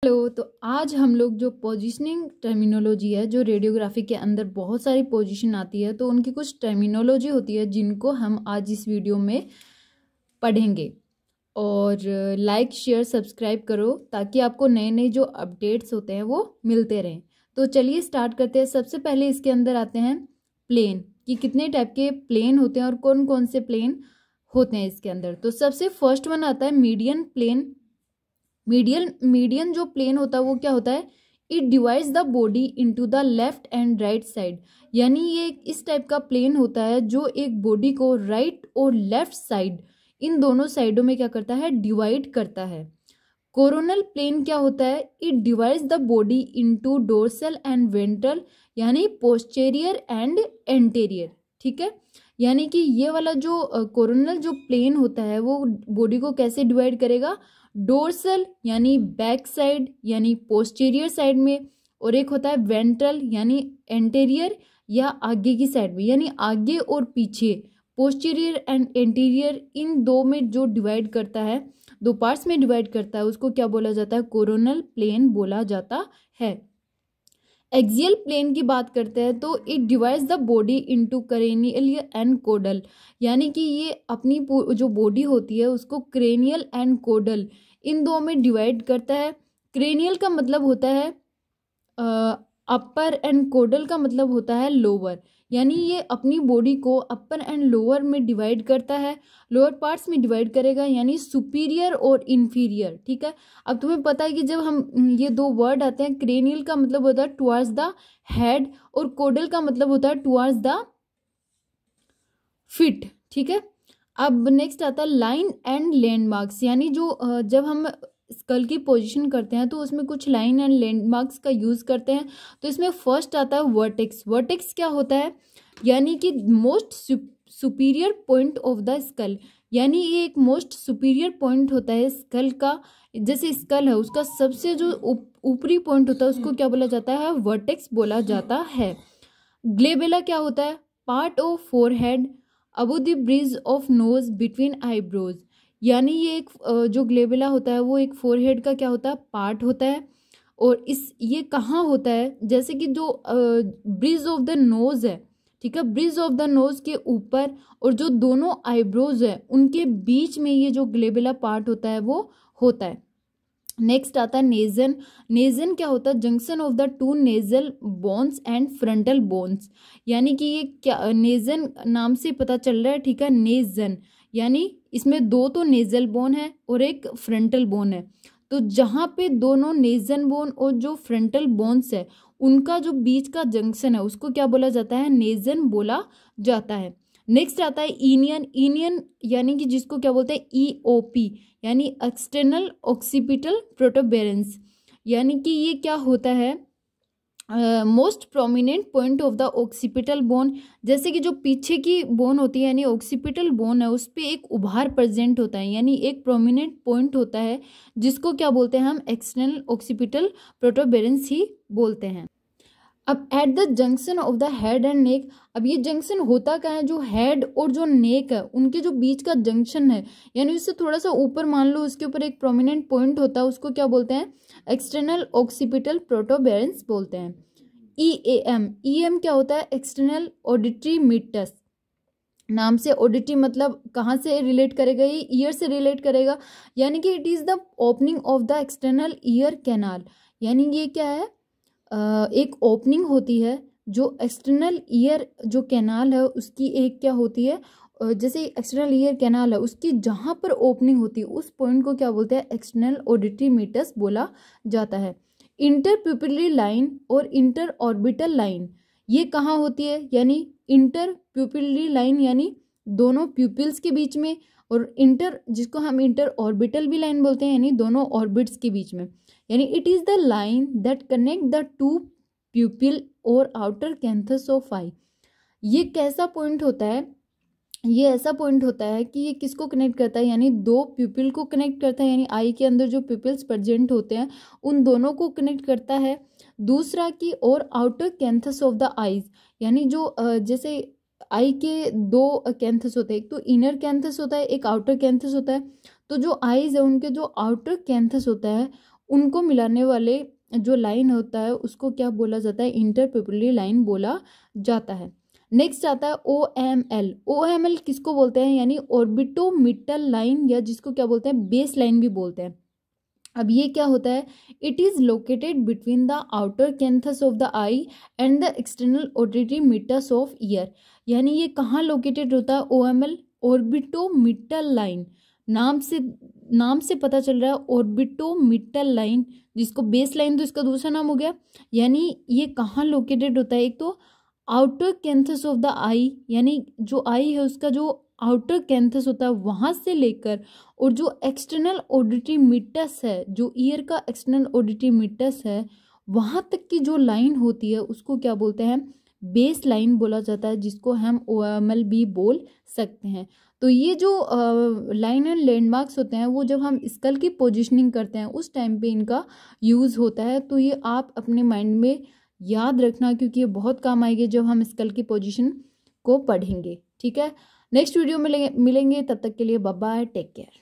Hello. तो आज हम लोग जो पोजीशनिंग टर्मिनोलॉजी है, जो रेडियोग्राफी के अंदर बहुत सारी पोजीशन आती है, तो उनकी कुछ टर्मिनोलॉजी होती है जिनको हम आज इस वीडियो में पढ़ेंगे। और लाइक शेयर सब्सक्राइब करो ताकि आपको नए नए जो अपडेट्स होते हैं वो मिलते रहें। तो चलिए स्टार्ट करते हैं। सबसे पहले इसके अंदर आते हैं प्लेन, कि कितने टाइप के प्लेन होते हैं और कौन कौन से प्लेन होते हैं इसके अंदर। तो सबसे फर्स्ट वन आता है मीडियन प्लेन। मीडियन जो प्लेन होता है वो क्या होता है, it divides the body into the left and right side. यानी ये इस टाइप का प्लेन होता है जो एक बॉडी को राइट और लेफ्ट साइड, इन दोनों साइडों में क्या करता है, डिवाइड करता है। कोरोनल प्लेन क्या होता है, it divides the body into dorsal and ventral, यानी पोस्टेरियर एंड एंटेरियर। ठीक है, यानी कि ये वाला जो कोरोनल जो प्लेन होता है वो बॉडी को कैसे डिवाइड करेगा, डोर्सल यानी बैक साइड यानी पोस्टीरियर साइड में, और एक होता है वेंट्रल यानी एंटेरियर या आगे की साइड में, यानी आगे और पीछे, पोस्टीरियर एंड एंटीरियर, इन दो में जो डिवाइड करता है, दो पार्ट्स में डिवाइड करता है, उसको क्या बोला जाता है, कोरोनल प्लेन बोला जाता है। एक्सियल प्लेन की बात करते हैं तो it divides the body into cranial and caudal, यानी कि ये अपनी जो बॉडी होती है उसको क्रेनियल एंड कोडल, इन दो में डिवाइड करता है। क्रेनियल का मतलब होता है अपर एंड कोडल का मतलब होता है लोअर, यानी ये अपनी बॉडी को अपर एंड लोअर में डिवाइड करता है, लोअर पार्ट्स में डिवाइड करेगा, यानी सुपीरियर और इन्फीरियर। ठीक है, अब तुम्हें पता है कि जब हम ये दो वर्ड आते हैं, क्रेनियल का मतलब होता है टुवर्ड्स द हेड और कोडल का मतलब होता है टुवर्ड्स द फिट। ठीक है, अब नेक्स्ट आता है लाइन एंड लैंडमार्क्स, यानी जो जब हम स्कल की पोजीशन करते हैं तो उसमें कुछ लाइन एंड लैंडमार्क्स का यूज़ करते हैं। तो इसमें फर्स्ट आता है वर्टेक्स। वर्टेक्स क्या होता है, यानी कि most superior point of the skull, यानी ये एक मोस्ट सुपीरियर पॉइंट होता है स्कल का। जैसे स्कल है उसका सबसे जो ऊपरी पॉइंट होता है उसको क्या बोला जाता है, वर्टेक्स बोला जाता है। ग्लेबेला क्या होता है, part of forehead above the bridge of nose between eyebrows, यानी ये एक जो ग्लेबेला होता है वो एक फोरहेड का क्या होता है, पार्ट होता है। और ये कहाँ होता है, जैसे कि जो ब्रिज ऑफ द नोज है, ठीक है, ब्रिज ऑफ द नोज के ऊपर और जो दोनों आईब्रोज है उनके बीच में ये जो ग्लेबेला पार्ट होता है वो होता है। नेक्स्ट आता है नेजन। नेजन क्या होता है, junction of the two nasal bones and frontal bones, यानी कि ये क्या, नेजन नाम से पता चल रहा है। ठीक है, नेजन यानी इसमें दो तो नेजल बोन है और एक फ्रंटल बोन है। तो जहाँ पे दोनों नेजन बोन और जो फ्रंटल बोन्स है उनका जो बीच का जंक्शन है उसको क्या बोला जाता है, नेजन बोला जाता है। नेक्स्ट आता है इनियन। इनियन यानी कि जिसको क्या बोलते हैं, EOP, यानी एक्सटर्नल ऑक्सीपिटल प्रोटोबेरेंस, यानी कि ये क्या होता है, most prominent point of the occipital bone. जैसे कि जो पीछे की बोन होती है यानी ऑक्सीपिटल बोन है, उस पर एक उभार प्रेजेंट होता है, यानी एक प्रोमिनेंट पॉइंट होता है जिसको क्या बोलते हैं हम, एक्सटर्नल ऑक्सीपिटल प्रोटोबेरेंस ही बोलते हैं। अब at the junction of the head and neck, अब ये जंक्शन होता क्या है, जो हेड और जो नेक है उनके जो बीच का जंक्शन है, यानी उससे थोड़ा सा ऊपर मान लो उसके ऊपर एक प्रोमिनेंट पॉइंट होता है, उसको क्या बोलते हैं, एक्सटर्नल ऑक्सीपिटल प्रोटोबेरेंस बोलते हैं। EAM। EM क्या होता है, एक्सटर्नल ऑडिटरी मीटस, नाम से ऑडिटरी मतलब कहाँ से रिलेट करेगा, ये ईयर से रिलेट करेगा, यानी कि it is the opening of the external ear canal, यानी ये क्या है, एक ओपनिंग होती है जो एक्सटर्नल ईयर जो कैनाल है उसकी एक क्या होती है, जैसे एक्सटर्नल ईयर कैनाल है उसकी जहाँ पर ओपनिंग होती है उस पॉइंट को क्या बोलते हैं, एक्सटर्नल ऑडिटरी मीटस बोला जाता है। इंटर प्यूपिलरी लाइन और इंटर ऑर्बिटल लाइन, ये कहाँ होती है, यानी इंटर प्यूपिलरी लाइन यानी दोनों प्यूपिल्स के बीच में, और इंटर जिसको हम इंटर ऑर्बिटल भी लाइन बोलते हैं, यानी दोनों ऑर्बिट्स के बीच में, यानी it is the line that connect the two प्यूपिल और आउटर कैंथस ऑफ आई। ये कैसा पॉइंट होता है, ये ऐसा पॉइंट होता है कि ये किसको कनेक्ट करता है, यानी दो प्यूपिल को कनेक्ट करता है, यानी आई के अंदर जो प्यूपिल्स प्रेजेंट होते हैं उन दोनों को कनेक्ट करता है। दूसरा की और outer canthus of the eyes, यानी जो जैसे आई के दो कैंथस होते हैं, एक तो इनर कैंथस होता है, एक आउटर कैंथस होता है। तो जो आईज है उनके जो आउटर कैंथस होता है उनको मिलाने वाले जो लाइन होता है उसको क्या बोला जाता है, इंटरपिपुलरी लाइन बोला जाता है। नेक्स्ट आता है OML। OML किसको बोलते हैं, यानी ऑर्बिटोमिटल लाइन, या जिसको क्या बोलते हैं, बेस लाइन भी बोलते हैं। अब ये क्या होता है, it is located between the outer canthus of the I and the external auditory meatus of year. यानी ये कहाँ लोकेटेड होता है, OML ऑर्बिटोमिटल लाइन, नाम से पता चल रहा है ऑर्बिटोमिटल लाइन, जिसको बेस लाइन तो इसका दूसरा नाम हो गया। यानी ये कहाँ लोकेटेड होता है, एक तो आउटर कैंथस ऑफ द आई, यानी जो आई है उसका जो आउटर कैंथस होता है वहां से लेकर, और जो एक्सटर्नल ऑडिटरी मीटस है, जो ईयर का एक्सटर्नल ऑडिटरी मीटस है, वहां तक की जो लाइन होती है उसको क्या बोलते हैं, बेस लाइन बोला जाता है, जिसको हम OML भी बोल सकते हैं। तो ये जो लाइन एंड लैंडमार्क्स होते हैं वो जब हम स्कल की पोजिशनिंग करते हैं उस टाइम पे इनका यूज़ होता है। तो ये आप अपने माइंड में याद रखना, क्योंकि ये बहुत काम आएगी जब हम स्कल की पोजीशन को पढ़ेंगे। ठीक है, नेक्स्ट वीडियो में मिलेंगे, तब तक के लिए बाय बाय, टेक केयर।